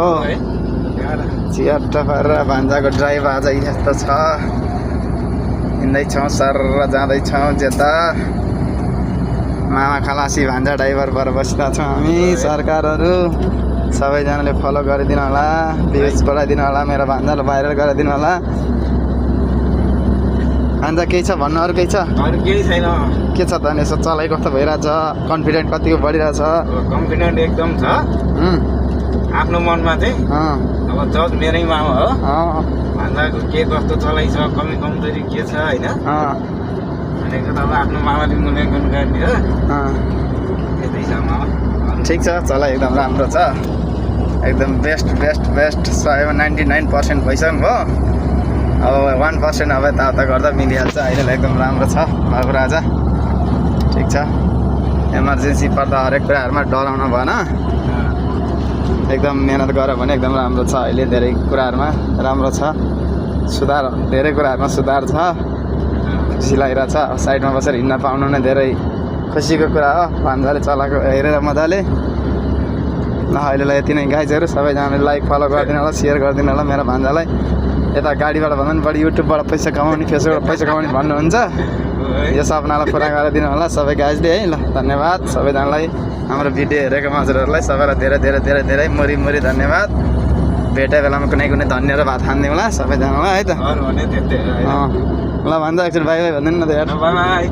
हो चियाट्टा पारेर भान्जाको ड्राइभ आज यस्तो छ। हिँड्दैछौँ सर जाँदैछौँ जेता मामा खलासी भान्जा ड्राइभर भएर बसिरहेको छौँ हामी। सरकारहरू सबैजनाले फलो गरिदिनु होला, भ्युज बढाइदिनु होला, मेरो भान्जालाई भाइरल गराइदिनु होला। भान्जा केही छ भन्नु? अरू केही छ? अरू केही छैन। के छ त अनि यसो चलाइ कस्तो भइरहेछ? कन्फिडेन्ट कतिको बढिरहेछ? कन्फिडेन्ट एकदम छ आफ्नो मनमा चाहिँ। अब जज मेरै मामा हो, भान्जाको के कस्तो चलाइ छ, कमी कमजोरी के छ होइन भनेको त अब आफ्नो मामाले मूल्याङ्कन गर्ने हो। त्यतै छ मामा। ठिक छ, चला एकदम राम्रो छ, एकदम बेस्ट बेस्ट बेस्ट 99% भइसक्नु भयो। अब 1% अब यताउता गर्दा मिलिहाल्छ। अहिले एकदम राम्रो छ बाबु राजा। ठिक छ, इमर्जेन्सी पर्दा हरेक कुराहरूमा डराउनु भएन। एकदम मेहनत गऱ्यो भने एकदम राम्रो छ। अहिले धेरै कुराहरूमा राम्रो छ, सुधार धेरै कुराहरूमा सुधार छ। खुसी लागिरहेछ। साइडमा बसेर हिँड्न पाउनु नै धेरै खुसीको कुरा हो। भान्जाले चलाएको हेरेर मजाले। ल अहिलेलाई यति नै गाइजहरू, सबैजनाले लाइक फलो गरिदिनु होला, सेयर गरिदिनु होला मेरो भान्जालाई। यता गाडीबाट भन्दा पनि बढी युट्युबबाट पैसा कमाउने, फेसबुकबाट पैसा कमाउने भन्नुहुन्छ, यो सपनालाई पुरा गरिदिनु होला सबै गाइजले है। ल धन्यवाद सबैजनालाई, हाम्रो भिडियो हेरेको हजुरहरूलाई सबैलाई धेरै धेरै धेरै धेरै मुरी मुरी धन्यवाद। भेटे बेलामा कुनै कुनै धन्य र भात खानिदिउँ होला सबैजनालाई है त। ल भन्छ एकचोटि बाई बाई भन्दैन न त यार। By by.